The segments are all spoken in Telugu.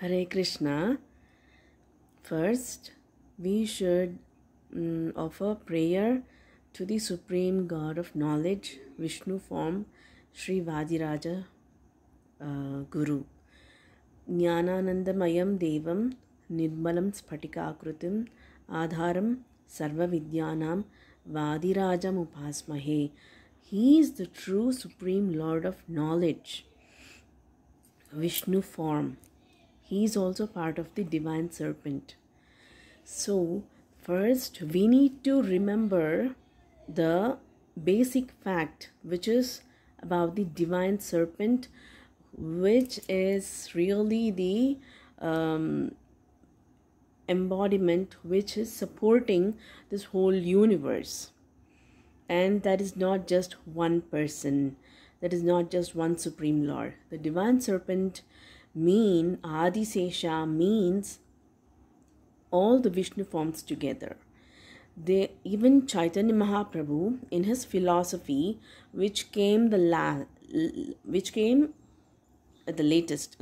Hare Krishna. First, we should offer prayer to the Supreme God of Knowledge, Vishnu form, Sri Vadiraja Guru. Jnananandamayam Devam Nirmalam Spatikakrutim Adharam Sarva Vidyanam Vadirajam Upasmahe. He is the true Supreme Lord of Knowledge, Vishnu form. He is also part of the divine serpent. So, first we need to remember the basic fact, which is about the divine serpent, which is really the embodiment which is supporting this whole universe. And that is not just one person, that is not just one Supreme Lord. The divine serpent Adisesha means all the Vishnu forms together. Even Chaitanya Mahaprabhu, in his philosophy, which came at the latest,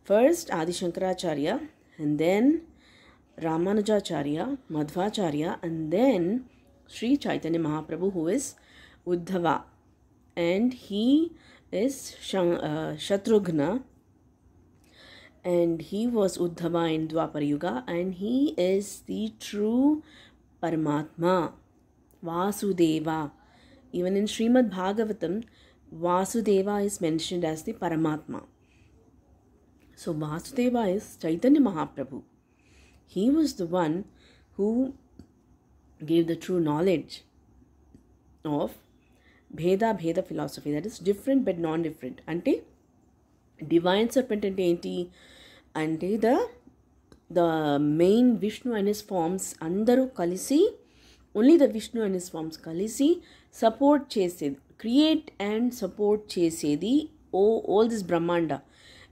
first Adi Shankaracharya, and then Ramanujacharya, Madhvacharya, and then Sri Chaitanya Mahaprabhu, who is Uddhava, and he is Shatrughna, and he was Uddhava in Dwapara Yuga, and he is the true Paramatma, Vasudeva. Even in Srimad Bhagavatam, Vasudeva is mentioned as the Paramatma. So Vasudeva is Chaitanya Mahaprabhu. He was the one who gave the true knowledge of Bheda philosophy, that is different but non-different. Ante divine serpent ante enti ante the main Vishnu and his forms andaru kalisi, only the Vishnu and his forms kalisi support chesedi, create and support chesedi all this Brahmanda.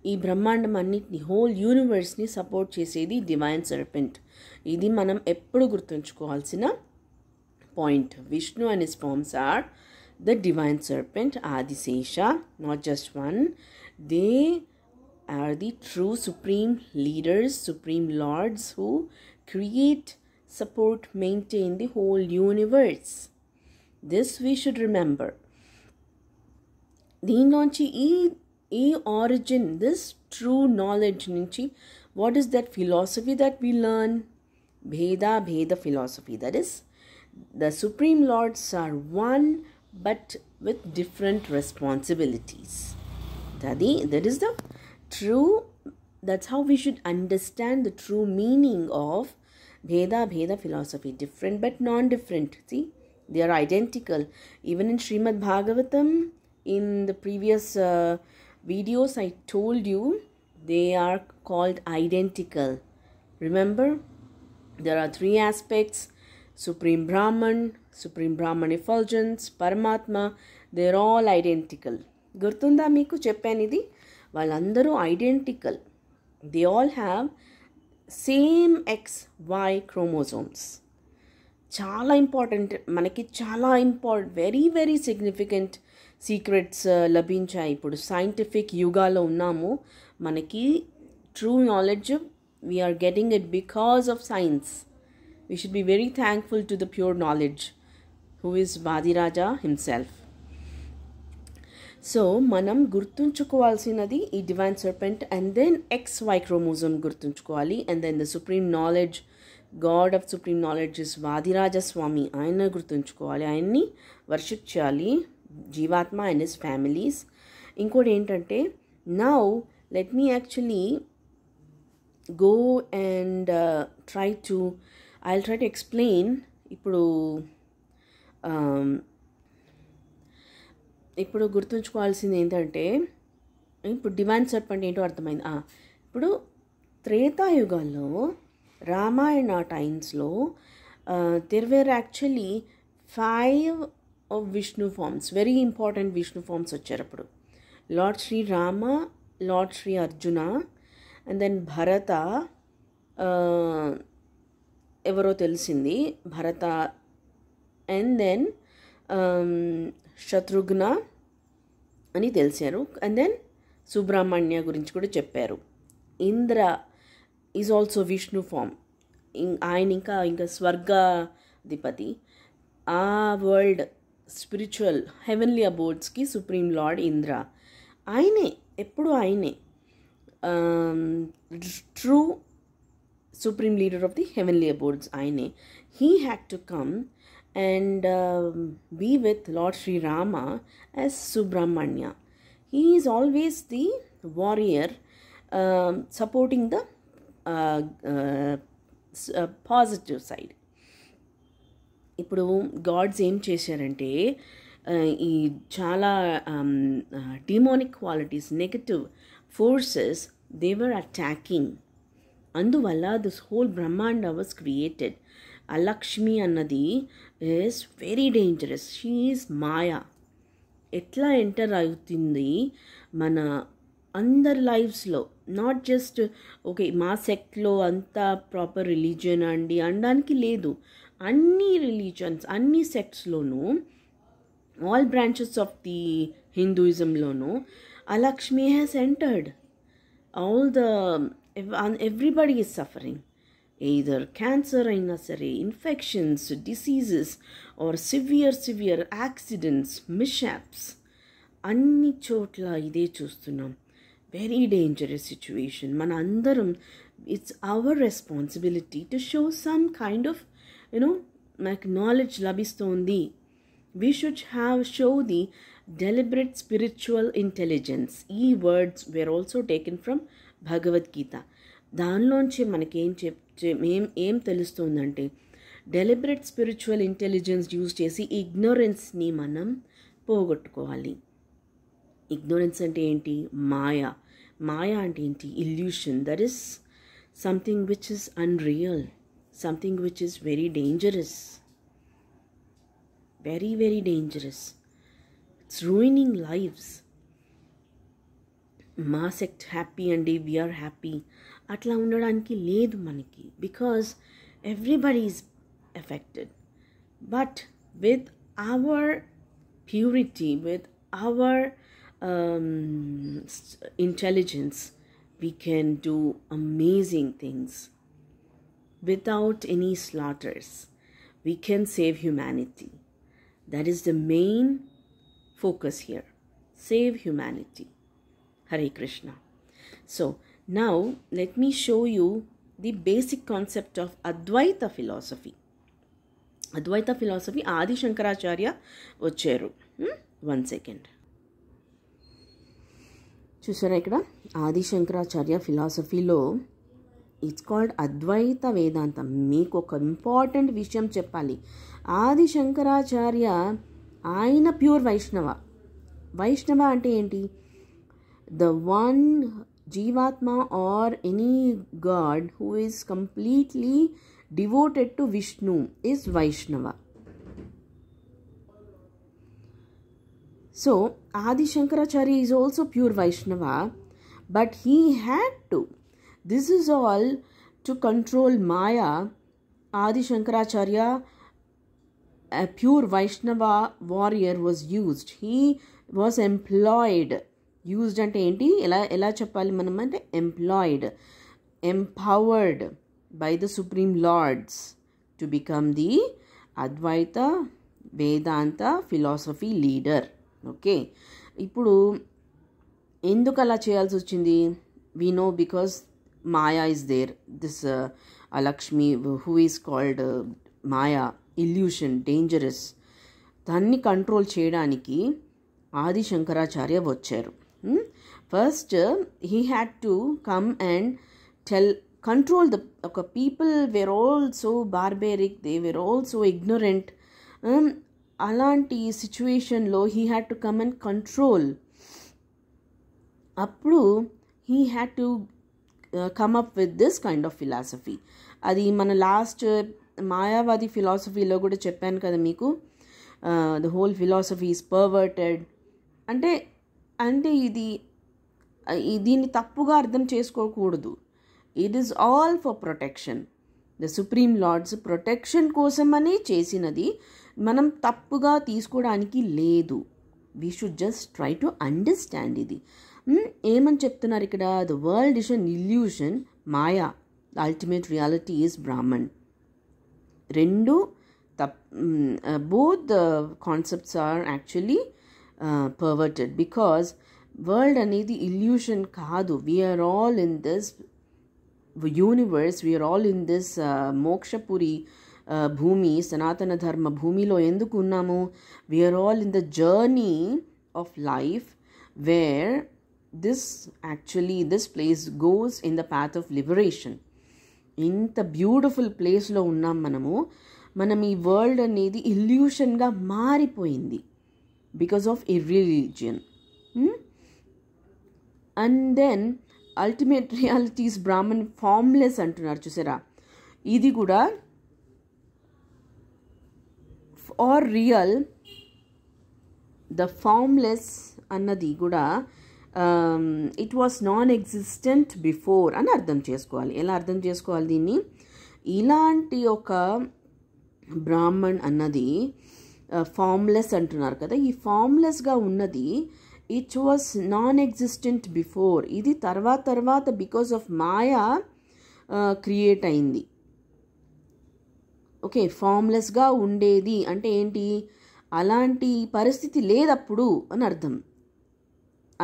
ఈ బ్రహ్మాండం అన్నిటిని, హోల్ యూనివర్స్ని సపోర్ట్ చేసేది డివైన్ సర్పెంట్. ఇది మనం ఎప్పుడు గుర్తుంచుకోవాల్సిన point. Vishnu and his forms are the divine serpent, Adisesha, not just one. They are the true supreme leaders, supreme lords who create, support, maintain the whole universe. This we should remember. Deenonchi e origin, this true knowledge nunchi, what is that philosophy that we learn? Bheda philosophy. That is, the supreme lords are one, but with different responsibilities. That is the true, that's how we should understand the true meaning of Bheda philosophy. Different but non-different. See, they are identical. Even in Srimad Bhagavatam, in the previous videos I told you, they are called identical. Remember, there are three aspects: Supreme Brahman effulgence, Paramatma, they're all identical. Gurtunda meeku cheppanu idi, vallandaru identical. They all have same XY chromosomes. Chala important, manaki chala important, very significant secrets labinchayi. Ippudu scientific yugalo unnamu, manaki true knowledge we are getting it because of science. We should be very thankful to the pure knowledge, who is Vadiraja himself. So, manam gurtunchukovalsinadi ee divine serpent, and then XY chromosome gurtunchukovali, and then the supreme knowledge, God of supreme knowledge is Vadiraja Swami. Ayana gurtunchukovali, ayanni worship cheyali, Jivatma and his families. Inkodi entante, now let me actually go and I'll try to explain. ఇప్పుడు గుర్తుంచుకోవాల్సింది ఏంటంటే, ఇప్పుడు డివైన్ సర్పెంట్ ఏంటో అర్థమైంది. ఇప్పుడు త్రేతాయుగాల్లో రామాయణ టైమ్స్లో there were actually 5 of Vishnu forms, very important Vishnu forms వచ్చారు అప్పుడు. Lord Shri Rama, lord Shri Arjuna, and then Bharata, ఎవరో తెలిసింది భరత, అండ్ దెన్ శత్రుఘ్న అని తెలిసారు, అండ్ దెన్ సుబ్రహ్మణ్య గురించి కూడా చెప్పారు. Indra is also Vishnu form. ఆయన ఇంకా స్వర్గాధిపతి. ఆ వరల్డ్ స్పిరిచువల్ హెవెన్లీ అబోర్డ్స్కి సుప్రీం లార్డ్ ఇంద్ర. ఆయనే, ఎప్పుడు ఆయనే true supreme leader of the heavenly abodes, Aine. He had to come and be with Lord Sri Rama as Subramanya. He is always the warrior supporting the positive side. ఇప్పుడు గాడ్స్ ఏం చేశారంటే ఈ చాలా demonic qualities, negative forces they were attacking. అందువల్ల this whole brahmanda was created. Alakshmi అన్నది is very dangerous. She is maya. ఎట్లా ఎంటర్ అవుతుంది మన అందరి లైఫ్స్లో, నాట్ జస్ట్ ఓకే మా సెక్ట్లో అంతా ప్రాపర్ రిలీజియన్ అండి అనడానికి లేదు. అన్ని రిలీజన్స్, అన్ని సెక్ట్స్లోనూ, ఆల్ బ్రాంచెస్ ఆఫ్ ది హిందూయిజంలోనూ Alakshmi has entered. everybody is suffering, either cancer అయినా సరే, infections, diseases or severe accidents, mishaps, అన్ని చోట్ల ఇదే చూస్తున్నాం. Very dangerous situation. మన అందరం, it's our responsibility to show some kind of మనకు నాలెడ్జ్ లభిస్తోంది. We should show the deliberate spiritual intelligence. ఈ words were also taken from Bhagavad Gita. దానిలోంచి మనకేం ఏం తెలుస్తుందంటే, డెలిబరేట్ స్పిరిచువల్ ఇంటెలిజెన్స్ యూజ్ చేసి ఇగ్నోరెన్స్ని మనం పోగొట్టుకోవాలి. ఇగ్నోరెన్స్ అంటే ఏంటి? మాయా. మాయా అంటే ఏంటి? Illusion. That is something which is unreal, something which is very dangerous, very very dangerous. It's ruining lives. మా సెక్ట్ హ్యాపీ అండి, వీఆర్ హ్యాపీ, అట్లా ఉండడానికి లేదు మనకి. Because everybody is affected. But with our purity, with our intelligence, we can do amazing things. Without any slaughters, we can save humanity. That is the main focus here. Save humanity. Hare Krishna. So now let me show you the basic concept of Advaita philosophy. Advaita philosophy Adi Shankaracharya వచ్చారు. One second. చూసారా ఇక్కడ ఆది శంకరాచార్య ఫిలాసఫీలో ఇట్స్ కాల్డ్ అద్వైత వేదాంతం. మీకు ఒక ఇంపార్టెంట్ విషయం చెప్పాలి. ఆది శంకరాచార్య ఆయన ప్యూర్ వైష్ణవ. వైష్ణవ అంటే ఏంటి? ద వన్ జీవాత్మ or any God who is completely devoted to Vishnu is వైష్ణవ. So, Adi Shankaracharya is also pure Vaishnava, but he had to. This is all to control Maya. Adi Shankaracharya, a pure Vaishnava warrior, was used. He was employed. Used ante enti? Ela cheppali manam ante employed, empowered by the Supreme Lords to become the Advaita Vedanta philosophy leader. Okay, ఇప్పుడు ఎందుకు అలా చేయాల్సి వచ్చింది? We know because maya is there. This Alakshmi who is called maya, illusion, dangerous. దాన్ని కంట్రోల్ చేయడానికి ఆది శంకరాచార్య వచ్చారు. First he had to come and control the people were all so barbaric, they were all so ignorant. అలాంటి సిచ్యువేషన్లో he had to come and control. అప్పుడు he had to come up with this kind of philosophy. అది మన లాస్ట్ మాయావాది ఫిలాసఫీలో కూడా చెప్పాను కదా మీకు. The whole philosophy is perverted అంటే దీన్ని తప్పుగా అర్థం చేసుకోకూడదు. It is all for protection. The supreme lord's protection కోసమనే చేసినది. మనం తప్పుగా తీసుకోవడానికి లేదు. We should just try to understand ఇది. ఏమని చెప్తున్నారు ఇక్కడ? The world is an illusion, Maya, the ultimate reality is Brahman. రెండు both the concepts are actually perverted, because world అనేది illusion కాదు. We are all in this universe, we are all in this మోక్షపురి భూమి, సనాతన ధర్మ భూమిలో ఎందుకు ఉన్నాము? We are all in the journey of life where this place goes in the path of liberation. ఇంత బ్యూటిఫుల్ ప్లేస్లో ఉన్నాం మనం ఈ వరల్డ్ అనేది ఇల్యూషన్గా మారిపోయింది because of a religion. And then ultimate realities Brahman, formless అంటున్నారు చూసారా, ఇది కూడా ఆర్ రియల్, ద ఫార్మ్లెస్ అన్నది కూడా it was non existent before అని అర్థం చేసుకోవాలి. ఎలా అర్థం చేసుకోవాలి దీన్ని? ఇలాంటి ఒక బ్రాహ్మణ్ అన్నది ఫార్మ్లెస్ అంటున్నారు కదా, ఈ ఫార్మ్లెస్గా ఉన్నది it was non existent before. ఇది తర్వాత బికాస్ ఆఫ్ మాయా క్రియేట్ అయింది. ఓకే, ఫార్మ్లెస్గా ఉండేది అంటే ఏంటి? అలాంటి పరిస్థితి లేదప్పుడు అని అర్థం.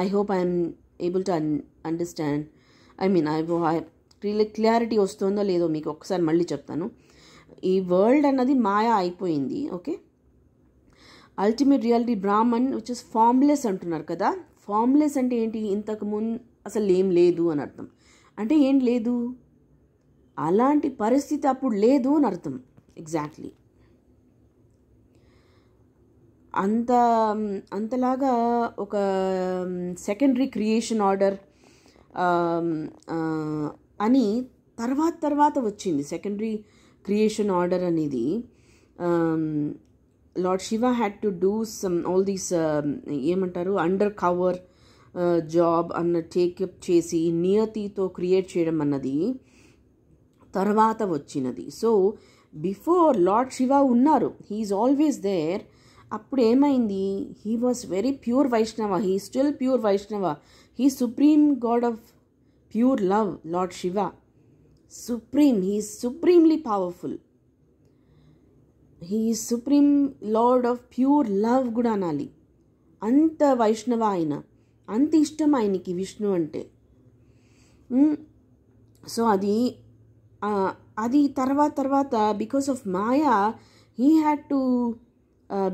I hope I'm able to understand. I mean clarity వస్తుందో లేదో మీకు ఒకసారి మళ్ళీ చెప్తాను. ఈ వరల్డ్ అన్నది మాయా అయిపోయింది. Okay, ultimate reality Brahman which is formless అంటున్నారు కదా. ఫార్మ్లెస్ అంటే ఏంటి? ఇంతకు ముందు అసలు ఏం లేదు అని అర్థం. అంటే ఏం లేదు, అలాంటి పరిస్థితి అప్పుడు లేదు అని అర్థం. ఎగ్జాక్ట్లీ అంతలాగా ఒక సెకండరీ క్రియేషన్ ఆర్డర్ అని తర్వాత వచ్చింది. సెకండరీ క్రియేషన్ ఆర్డర్ అనేది lord Shiva had to do all these ఏమంటారు అండర్ కవర్ జాబ్ అన్న టేకప్ చేసి నియతితో క్రియేట్ చేయడం అన్నది తర్వాత వచ్చినది. సో బిఫోర్ లార్డ్ శివ ఉన్నారు, హీఈస్ ఆల్వేస్ దేర్. అప్పుడు ఏమైంది? He was very pure Vaishnava, he still pure Vaishnava, he supreme God of pure love. Lord Shiva supreme, he is supremely powerful, he is supreme Lord of pure love కూడా అనాలి. అంత వైష్ణవ ఆయన, అంత ఇష్టం ఆయనకి విష్ణు అంటే. సో అది తర్వాత because of Maya he had to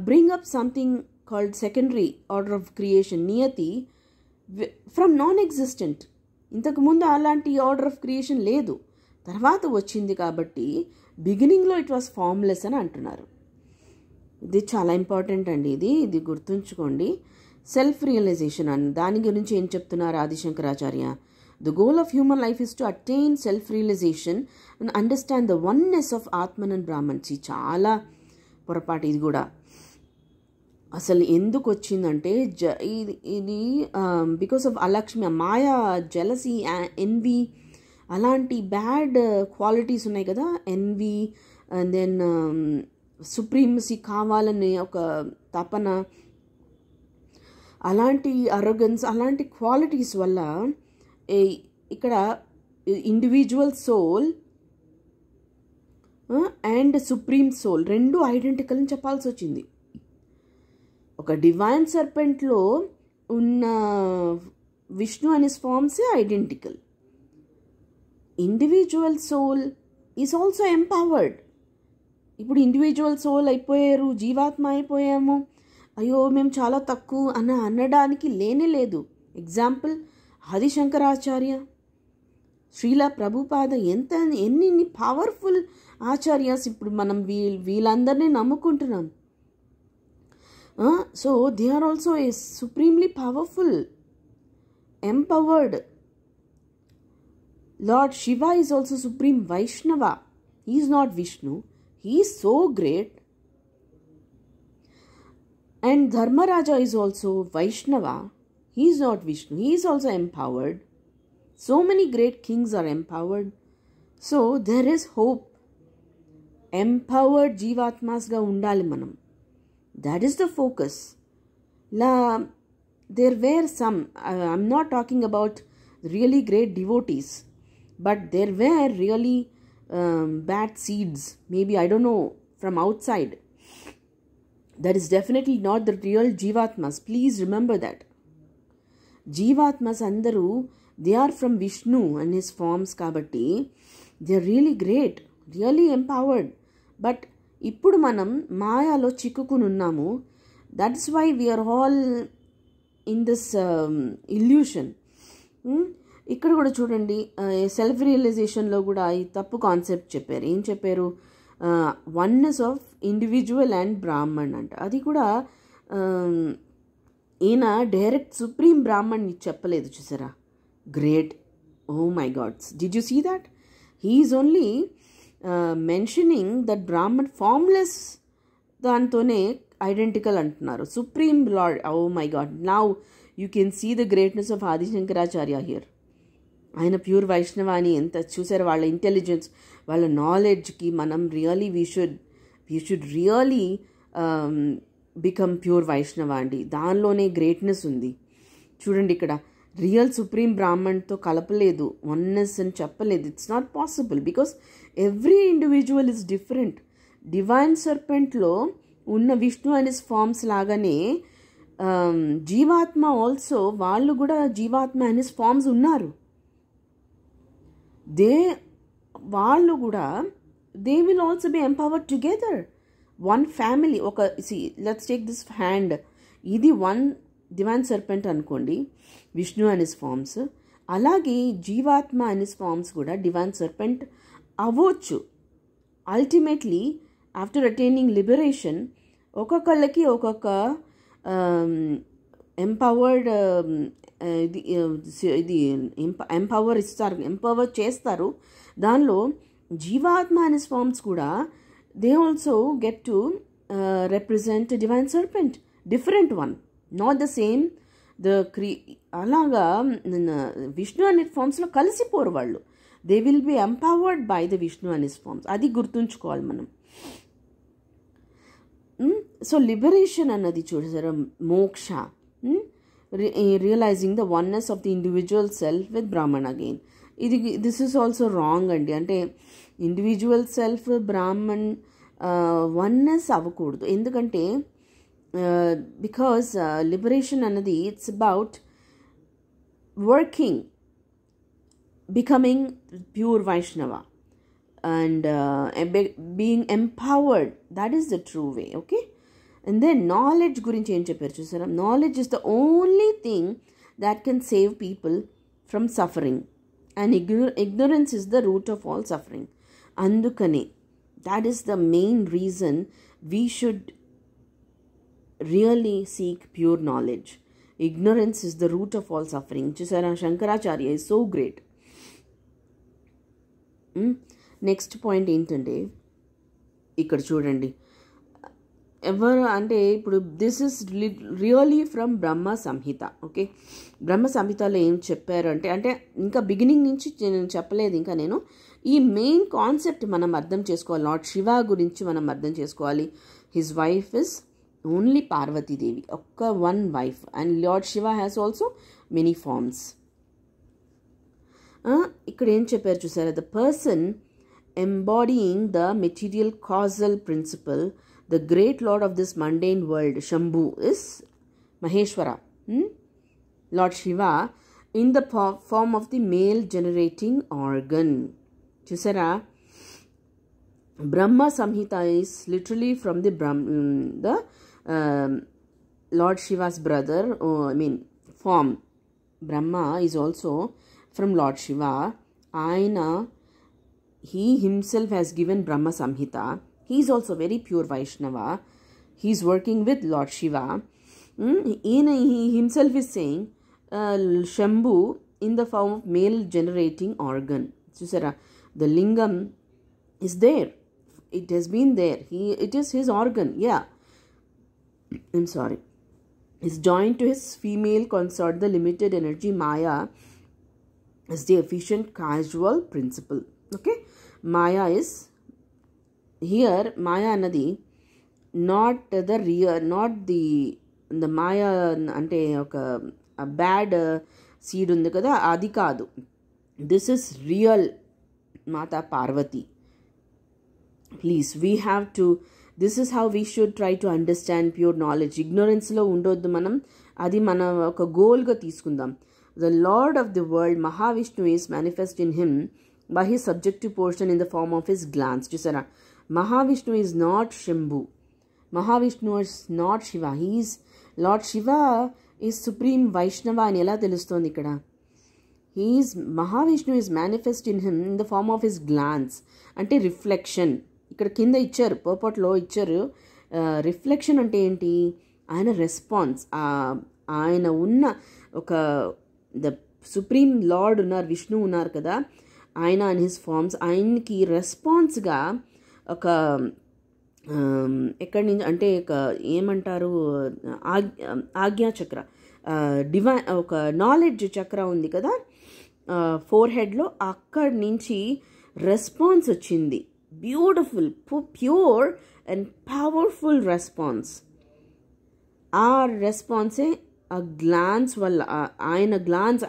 bring up something called secondary order of creation, niyati, from non-existent. ఇంతకు ముందు అలాంటి ఆర్డర్ ఆఫ్ క్రియేషన్ లేదు, తర్వాత వచ్చింది. కాబట్టి బిగినింగ్లో ఇట్ వాస్ ఫార్మ్లెస్ అని అంటున్నారు. ఇది చాలా ఇంపార్టెంట్ అండి, ఇది గుర్తుంచుకోండి. సెల్ఫ్ రియలైజేషన్ అని దాని గురించి ఏం చెప్తున్నారు Adi Shankaracharya? The goal of human life is to attain self realization and understand the oneness of Atman and Brahman. చాలా పొరపాటు ఇది కూడా. అసలు ఎందుకు వచ్చిందంటే ఇది because of Alakshmi, maya, jealousy, envy, అలాంటి బ్యాడ్ క్వాలిటీస్ ఉన్నాయి కదా. ఎన్వీ అండ్ దెన్ సుప్రీమసీ కావాలనే ఒక తపన, అలాంటి అరోగన్స్, అలాంటి క్వాలిటీస్ వల్ల ఇక్కడ individual soul and supreme soul రెండు ఐడెంటికల్ అని చెప్పాల్సి వచ్చింది. ఒక డివైన్ సర్పెంట్లో ఉన్న విష్ణు అనే ఫార్మ్సే identical. Individual soul is also empowered. ఇప్పుడు ఇండివిజువల్ సోల్ అయిపోయారు, జీవాత్మ అయిపోయాము, అయ్యో మేము చాలా తక్కువ అనడానికి లేనే లేదు. ఎగ్జాంపుల్ ఆదిశంకరాచార్య, శ్రీల ప్రభుపాద, ఎన్ని పవర్ఫుల్ ఆచార్యాస్ ఇప్పుడు మనం వీళ్ళందరినీ నమ్ముకుంటున్నాం. So they are also a supremely powerful, empowered. Lord Shiva is also supreme Vaishnava, he is not Vishnu, he is so great. And Dharmaraja is also Vaishnava, he is not Vishnu, he is also empowered. So many great kings are empowered. So there is hope. Empowered జీవాత్మాస్గా ఉండాలి మనం. That is the focus. ఇలా there were some, I'm not talking about really great devotees, but there were really bad seeds, maybe, I don't know, from outside. That is definitely not the real Jivatmas. Please remember that. Jivatmas andaru, they are from Vishnu and his forms kabatti. They are really great, really empowered. But ఇప్పుడు మనం మాయాలో చిక్కుకుని ఉన్నాము. That's why we are all in this illusion. ఇక్కడ కూడా చూడండి, సెల్ఫ్ రియలైజేషన్లో కూడా ఈ తప్పు కాన్సెప్ట్ చెప్పారు. ఏం చెప్పారు? Oneness of individual and Brahman అంట. అది కూడా ఈయన డైరెక్ట్ సుప్రీం బ్రాహ్మణ్ చెప్పలేదు, చూసారా? Great. Oh my gods, did you see that? He is only mentioning that Brahman formless దాంతోనే ఐడెంటికల్ అంటున్నారు. Supreme Lord, oh my God, now you can see the greatness of Adi Shankaracharya here. ఆయన ప్యూర్ వైష్ణవ అని ఎంత చూసారు. వాళ్ళ ఇంటెలిజెన్స్, వాళ్ళ నాలెడ్జ్కి మనం really we should really become pure Vaishnava అండి. దానిలోనే గ్రేట్నెస్ ఉంది. చూడండి, ఇక్కడ రియల్ సుప్రీం బ్రాహ్మణ్తో కలపలేదు, వన్నెస్ అని చెప్పలేదు. It's not possible because every individual is different. Divine సర్పెంట్లో ఉన్న విష్ణు అండ్ హిస్ ఫార్మ్స్ లాగానే జీవాత్మ ఆల్సో, వాళ్ళు కూడా జీవాత్మ అండ్ హిస్ ఫార్మ్స్ ఉన్నారు. వాళ్ళు కూడా they will also be empowered together. One family. ఒక లెట్స్ టేక్ దిస్ హ్యాండ్, ఇది వన్ డివైన్ సర్పెంట్ అనుకోండి, విష్ణు అండ్ హిస్ ఫార్మ్స్. అలాగే జీవాత్మ అండ్ హిస్ ఫార్మ్స్ కూడా డివైన్ సర్పెంట్ అవ్వచ్చు. అల్టిమేట్లీ ఆఫ్టర్ అటైనింగ్ లిబరేషన్ ఒక్కొక్కళ్ళకి ఒక్కొక్క ఎంపవర్డ్ ఇది ఎంపవర్ చేస్తారు. దానిలో జీవాత్మ అండ్ హిస్ ఫార్మ్స్ కూడా they also get to represent divine serpent, different one, not the same. అలాగా విష్ణు అండ్ హిస్ ఫార్మ్స్లో కలిసిపోరు వాళ్ళు. They will be empowered by the Vishnu and his forms. అది గుర్తుంచుకోవాలి మనం. సో లిబరేషన్ అన్నది చూసారా, moksha, realising the oneness of the individual self with Brahman again. This is also wrong అండి. అంటే ఇండివిజువల్ సెల్ఫ్ బ్రాహ్మణ్ వన్నెస్ అవ్వకూడదు. ఎందుకంటే బికాజ్ లిబరేషన్ అన్నది it's about working, becoming pure Vaishnava and being empowered. That is the true way. Okay, and then knowledge gurinchi em chepparu chusara. Knowledge is the only thing that can save people from suffering, and ignorance is the root of all suffering. Andukane, that is the main reason we should really seek pure knowledge. Ignorance is the root of all suffering. Chusara, Shankaracharya is so great. Next point ఏంటంటే, ఇక్కడ చూడండి, ఎవరు అంటే ఇప్పుడు this is really from Brahma Samhita. Okay, Brahma సంహితలో ఏం చెప్పారు అంటే ఇంకా బిగినింగ్ నుంచి నేను చెప్పలేదు. ఇంకా నేను ఈ మెయిన్ కాన్సెప్ట్ మనం అర్థం చేసుకోవాలి. లార్డ్ శివ గురించి మనం అర్థం చేసుకోవాలి. His wife is only Parvati Devi, ఒక్క one wife, and lord Shiva has also many forms. ఇక్కడ ఏం చెప్పారు చూసారా, the person embodying the material causal principle, the great lord of this mundane world, Shambhu, is Maheshwara, lord Shiva, in the form of the male generating organ. చూసారా, Brahma Samhita is literally from the lord Shiva's brother, I mean form. Brahma is also from Lord Shiva. Aina, he himself has given Brahma Samhita. He is also very pure Vaishnava. He is working with Lord Shiva. He himself is saying Shambhu in the form of male generating organ. Susara, the lingam is there. It has been there. It is his organ. Yeah, I'm sorry. Is joined to his female consort, the limited energy Maya, is the efficient causal principle. Okay, Maya is here. Maya anadi not the real, not the the maya అంటే ఒక బ్యాడ్ సీడ్ ఉంది కదా, అది కాదు. This is real Mata Parvati. Please we have to, this is how we should try to understand pure knowledge. ఇగ్నోరెన్స్లో ఉండొద్దు మనం, అది మన ఒక గోల్గా తీసుకుందాం. The lord of the world Mahavishnu is manifest in him by his subjective portion in the form of his glance. చూసారా, Mahavishnu is not Shambhu. Mahavishnu is not Shiva. He is Lord Shiva is supreme Vaishnava అని ఎలా తెలుస్తోంది ఇక్కడ? He is, Mahavishnu is manifest in him in the form of his glance. అంటే రిఫ్లెక్షన్. ఇక్కడ కింద ఇచ్చారు, పర్పట్లో ఇచ్చారు. రిఫ్లెక్షన్ అంటే ఏంటి? ఆయన రెస్పాన్స్, ఆయన ఉన్న ఒక ద సుప్రీం లార్డ్ ఉన్నారు, విష్ణు ఉన్నారు కదా, ఆయన అండ్ హిస్ ఫార్మ్స్, ఆయనకి రెస్పాన్స్గా ఒక ఎక్కడి నుంచి అంటే ఏమంటారు, ఆజ్ఞాచక్ర, ఒక నాలెడ్జ్ చక్ర ఉంది కదా ఫోర్ హెడ్లో, అక్కడి నుంచి రెస్పాన్స్ వచ్చింది. Beautiful, pure and powerful response. ఆ రెస్పాన్సే ఆ గ్లాన్స్ వల్ల, ఆయన గ్లాన్స్,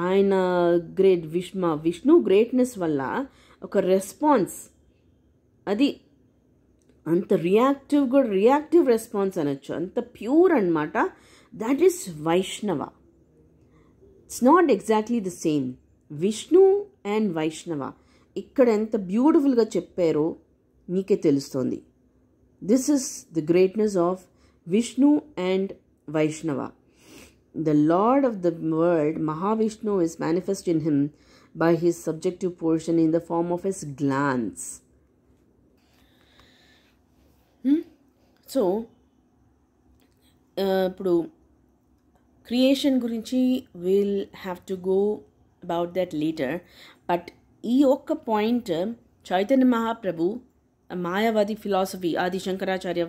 ఆయన విష్ణు గ్రేట్నెస్ వల్ల ఒక రెస్పాన్స్, అది అంత రియాక్టివ్ రెస్పాన్స్ అనొచ్చు, అంత ప్యూర్ అనమాట. దట్ ఈస్ వైష్ణవ. It's not exactly the same. Vishnu and వైష్ణవ ఇక్కడ ఎంత బ్యూటిఫుల్గా చెప్పారో మీకే తెలుస్తుంది. This is the greatness of Vishnu and వైష్ణవ. The Lord of the world, Mahavishnu, is manifest in him by his subjective portion in the form of his glance. So, ఇప్పుడు క్రియేషన్ గురించి we'll have to go about that later. But ఈ ఒక్క పాయింట్ చైతన్య మహాప్రభు మాయావాది ఫిలాసఫీ, ఆది శంకరాచార్య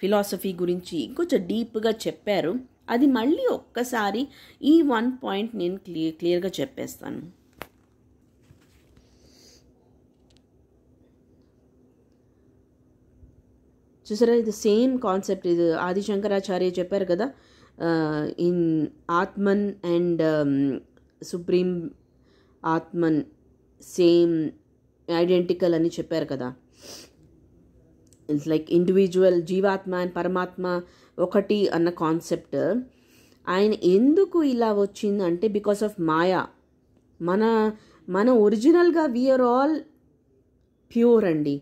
ఫిలాసఫీ గురించి కొంచెం డీప్గా చెప్పారు. అది మళ్ళీ ఒక్కసారి ఈ వన్ పాయింట్ నేను క్లియర్గా చెప్పేస్తాను. చూసారా, ఇది సేమ్ కాన్సెప్ట్. ఇది ఆది శంకరాచార్య చెప్పారు కదా, in Atman and supreme Atman same identical అని చెప్పారు కదా. It's like individual jivatma and paramatma ఒకటి అన్న కాన్సెప్ట్. ఆయన ఎందుకు ఇలా వచ్చిందంటే బికాస్ ఆఫ్ మాయా. మన ఒరిజినల్గా వీఆర్ ఆల్ ప్యూర్ అండి.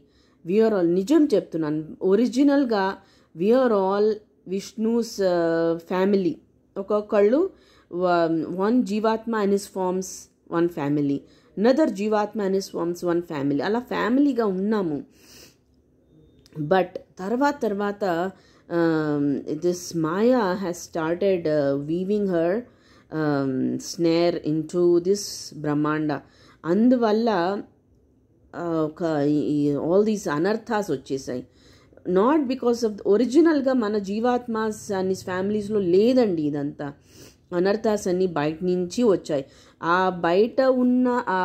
వీఆర్ ఆల్, నిజం చెప్తున్నాను, ఒరిజినల్గా వీఆర్ ఆల్ విష్ణూస్ ఫ్యామిలీ. ఒక్కొక్కళ్ళు one jivatma and his forms one family, another jivatma and his forms one family, అలా ఫ్యామిలీగా ఉన్నాము. బట్ తర్వాత this Maya has started weaving her snare into this Brahmanda. అందువల్ల all these అనర్థాస్ వచ్చేసాయి. నాట్ బికాస్ ఆఫ్ ఒరిజినల్గా మన జీవాత్మాస్ అన్ని ఫ్యామిలీస్లో లేదండి. ఇదంతా అనర్థాస్ అన్నీ బయట నుంచి వచ్చాయి. ఆ బయట ఉన్న ఆ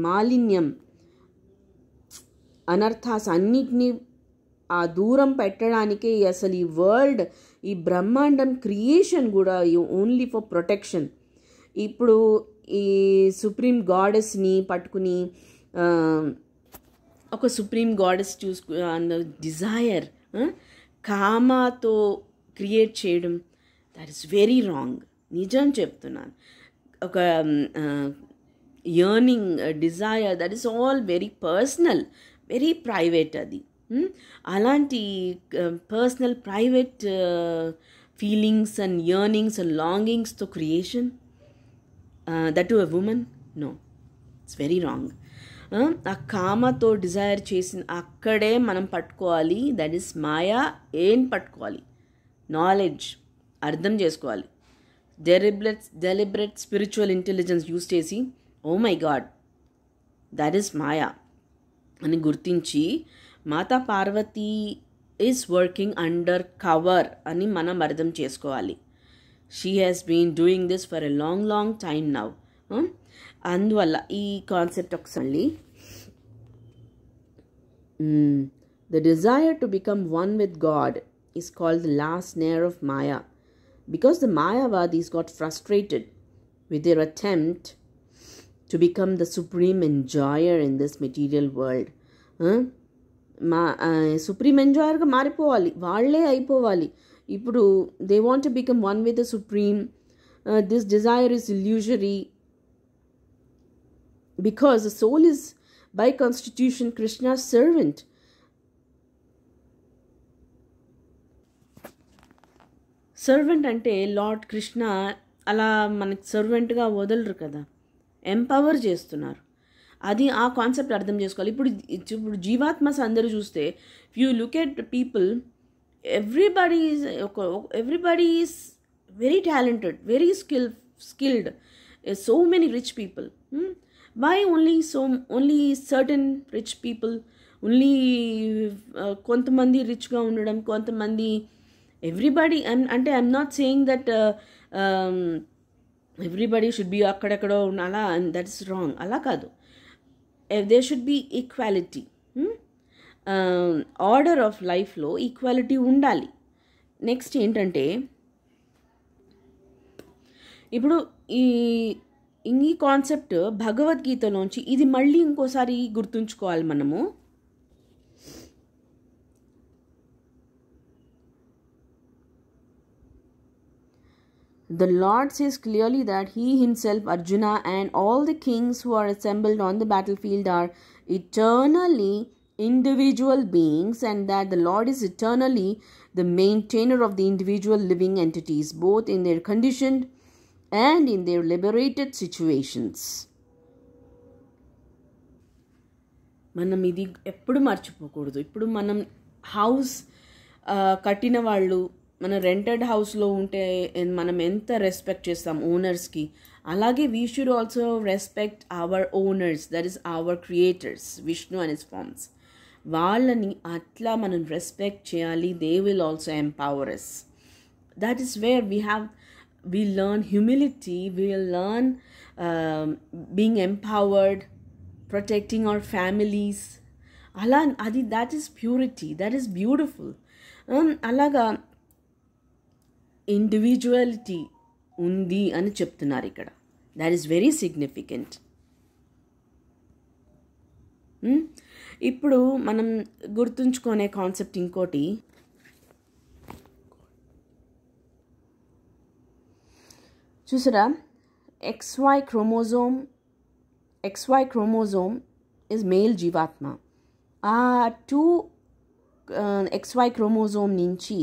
మాలిన్యం, అనర్థాస్ అన్నిటినీ ఆ దూరం పెట్టడానికే అసలు ఈ వరల్డ్, ఈ బ్రహ్మాండం క్రియేషన్ కూడా ఓన్లీ ఫర్ ప్రొటెక్షన్. ఇప్పుడు ఈ సుప్రీం గాడెస్ని పట్టుకుని ఒక సుప్రీం గాడెస్ డిజైర్, కామాతో క్రియేట్ చేయడం, దట్ ఈస్ వెరీ రాంగ్. నిజం చెప్తున్నాను. ఒక yearning, desire, that is all very personal, very private. అది అలాంటి personal private feelings and yearnings and లాంగింగ్స్తో creation, that to a woman, no, it's very wrong. ఆ కామతో డిజైర్ చేసిన అక్కడే మనం పట్టుకోవాలి. That is maya. ఏం పట్టుకోవాలి? నాలెడ్జ్, అర్థం చేసుకోవాలి. డెలిబరేట్ స్పిరిచువల్ ఇంటెలిజెన్స్ యూస్ చేసి, oh my god, that is maya అని గుర్తించి, Mata Parvati is working under cover అని మనం అర్థం చేసుకోవాలి. She has been doing this for a long time now. అందువల్ల ఈ కాన్సెప్ట్ ఒకసారి, the desire to become one with god is called the last snare of Maya, because the Mayavadis got frustrated with their attempt to become the supreme enjoyer in this material world. Supreme ఎంజాయర్గా మారిపోవాలి, వాళ్ళే అయిపోవాలి. ఇప్పుడు they want to become one with the supreme. This desire is illusory because the soul is by constitution Krishna's servant. Servant అంటే లార్డ్ కృష్ణ అలా మనకి సర్వెంట్గా వదలరు కదా, ఎంపవర్ చేస్తున్నారు. అది ఆ కాన్సెప్ట్ అర్థం చేసుకోవాలి. ఇప్పుడు జీవాత్మస్ అందరూ చూస్తే, if you look at people, everybody is very talented, very skilled. So many rich people. Why only certain rich people, only కొంతమంది రిచ్గా ఉండడం, కొంతమంది ఎవ్రీబడి. అంటే I'm not saying that everybody should be అక్కడెక్కడో అలా, దట్ ఇస్ రాంగ్. అలా కాదు. There should be equality. Order of లైఫ్లో ఈక్వాలిటీ ఉండాలి. నెక్స్ట్ ఏంటంటే, ఇప్పుడు ఈ కాన్సెప్ట్ భగవద్గీతలోంచి ఇది మళ్ళీ ఇంకోసారి గుర్తుంచుకోవాలి మనము. The Lord says clearly that He Himself, Arjuna, and all the kings who are assembled on the battlefield are eternally individual beings, and that the Lord is eternally the maintainer of the individual living entities, both in their conditioned and in their liberated situations. మనం ఇది ఎప్పుడు మర్చిపోకూడదు. ఇప్పుడు మనం హౌస్ కట్టిన వాళ్ళు, మన రెంటెడ్ హౌస్లో ఉంటే మనం ఎంత రెస్పెక్ట్ చేస్తాం ఓనర్స్కి, అలాగే we should also respect our owners, that is our creators, Vishnu and his forms. వాళ్ళని అట్లా మనం రెస్పెక్ట్ చేయాలి. They will also empower us. That is where we learn humility, we will learn being empowered, protecting our families. అలా అది, that is purity, that is beautiful. అలాగా ఇండివిజువాలిటీ ఉంది అని చెప్తున్నారు ఇక్కడ. That is very significant. ఇప్పుడు మనం గుర్తుంచుకునే కాన్సెప్ట్ ఇంకోటి, చూసారా, XY క్రోమోజోమ్ ఇస్ మేల్ జీవాత్మ. ఆ 2 XY క్రోమోజోమ్ నుంచి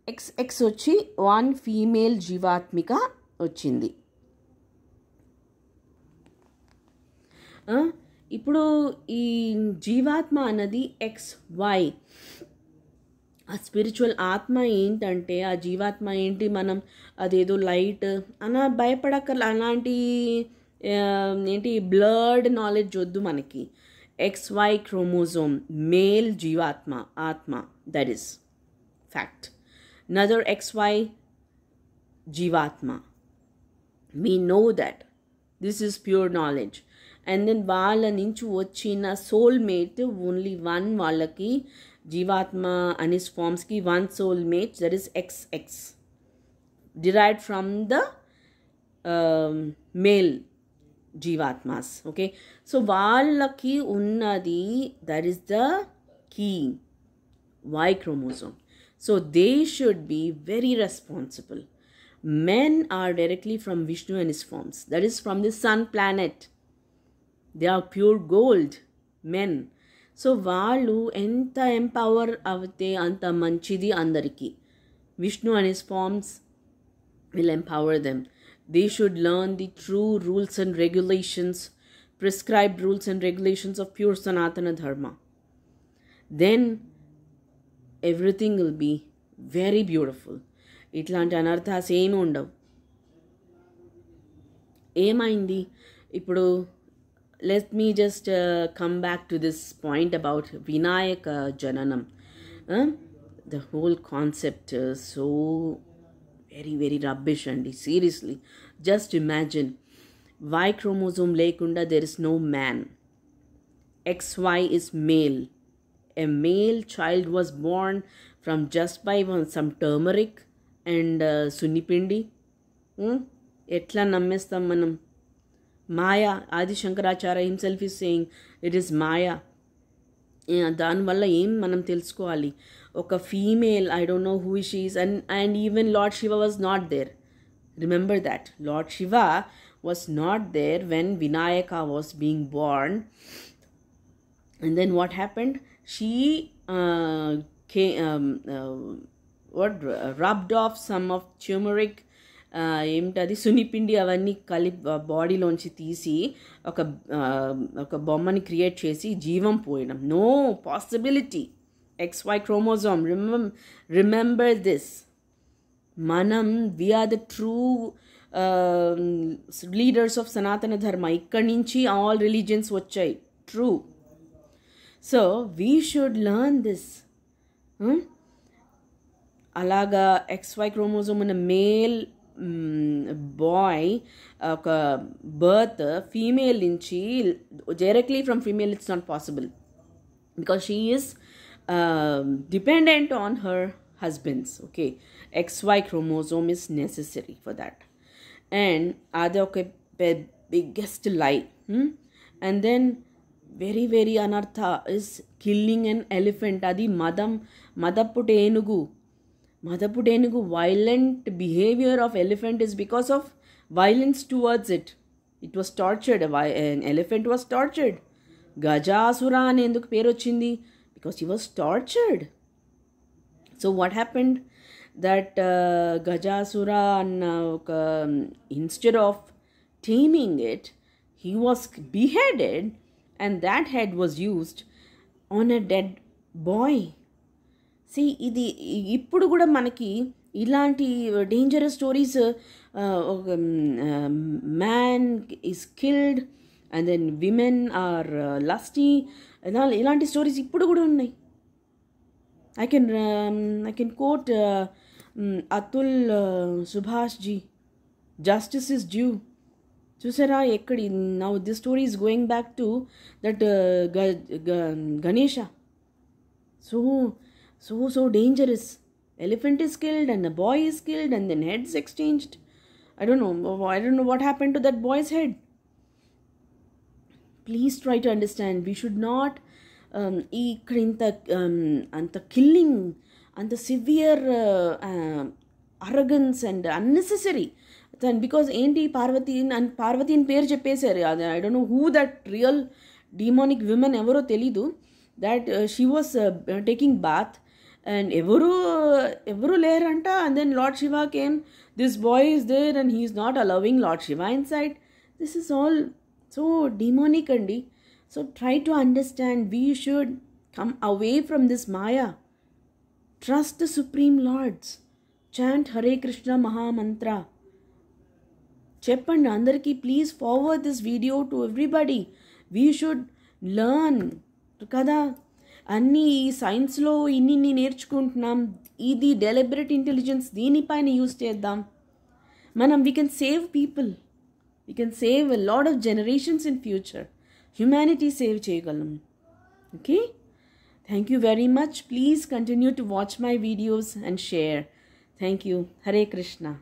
XX వచ్చి 1 ఫీమేల్ జీవాత్మిక వచ్చింది. ఇప్పుడు ఈ జీవాత్మ అన్నది XY. ఆ స్పిరిచువల్ ఆత్మ ఏంటంటే, ఆ జీవాత్మ ఏంటి, మనం అదేదో లైట్ అలా భయపడక్కర్ల, అలాంటి ఏంటి బ్లర్డ్ నాలెడ్జ్ వద్దు మనకి. XY క్రోమోజోమ్, మేల్ జీవాత్మ, ఆత్మ, that is fact. Another XY Jivatma. We know that. This is pure knowledge. And then వాళ్ళ నుంచి వచ్చిన soulmate, only one వాళ్ళకి Jivatma and his forms ki one soulmate, that is XX. Derived from the male Jivatmas. Okay. So వాళ్ళకి ఉన్నది, that is the key, Y chromosome. So they should be very responsible. Men are directly from Vishnu and his forms. That is from the sun planet. They are pure gold men. So వాళ్ళు ఎంత ఎంపవర్ అవుతే అంత మంచిది అందరికీ. Vishnu and his forms will empower them. They should learn the true rules and regulations, prescribed rules and regulations of pure Sanatana Dharma. Then everything will be very beautiful. ఇట్లాంటి అనర్థాస్ ఏమి ఉండవు. ఏమైంది ఇప్పుడు, let me just come back to this point about Vinayaka జననం. The whole concept so very very rubbish అండి, seriously. Just imagine, Y chromosome లేకుండా there is no man. XY is male, a male child was born from just by some turmeric and sunnipindi. ఎట్లా నమ్మేస్తాం మనం? మాయా. Adi Shankaracharya himself is saying it is maya. దానివల్ల ఏం మనం తెలుసుకోవాలి? ఒక female, I don't know who she is, and even lord Shiva was not there. Remember that lord Shiva was not there when Vinayaka was being born. And then what happened? She rubbed off some of turmeric, ఏమిటది సున్నిపిండి అవన్నీ బాడీలోంచి తీసి ఒక బొమ్మని క్రియేట్ చేసి జీవం పోయడం. No possibility. XY chromosome. Remember this. మనం, we are the true leaders of Sanatan Dharma. ఇక్కడి నుంచి ఆల్ రిలీజియన్స్ వచ్చాయి. True. So we should learn this. అలాగా XY క్రోమోజోమ్ ఉన్న మేల్ బాయ్ ఒక బర్త్ ఫీమేల్ నుంచి, directly from female it's not possible because she is dependent on her husbands. Okay, XY chromosome is necessary for that. And adoke biggest lie. And then very very anartha is killing an elephant. Adi madappudu enugu. Violent behavior of elephant is because of violence towards it. It was tortured. An elephant was tortured. Gajasura ane enduku peru ochindi? Because he was tortured. So what happened? That Gajasura, instead of taming it, he was beheaded, and that head was used on a dead boy. See, ఇది ఇప్పుడు కూడా మనకి ఇలాంటి dangerous stories, man is killed and then women are lusty, ఇలాంటి స్టోరీస్ ఇప్పుడు కూడా ఉన్నాయి. I can quote Atul Subhash ji, justice is due. Chusara ekkadi. Now this story is going back to that Ganesha. So dangerous. Elephant is killed and a boy is killed and then heads exchanged. I don't know what happened to that boy's head. Please try to understand. We should not ఇక్కడ అంత కిల్లింగ్, అంత severe arrogance and unnecessary. Because ఏంటి, పార్వతి అని పేరు చెప్పేశారు. అది I don't know who that real demonic women ఎవరో తెలీదు. That she was taking bath and ఎవరు లేరంట. And then lord Shiva came. This boy is there and he is not allowing lord Shiva inside. This is all so demonic అండి. So try to understand. We should come away from this Maya. Trust the Supreme Lords. Chant Hare Krishna Maha Mantra. Cheppandi andarki, please forward this video to everybody. We should learn. Kada అన్ని సైన్స్లో ఇన్ని నేర్చుకుంటున్నాం. ఇది డెలిబరేట్ ఇంటెలిజెన్స్ దీనిపైన యూజ్ చేద్దాం. మనం we can save people. We can save a lot of generations in future. Humanity save చేయగలం. Okay, thank you very much. Please continue to watch my videos and share. Thank you. Hare Krishna.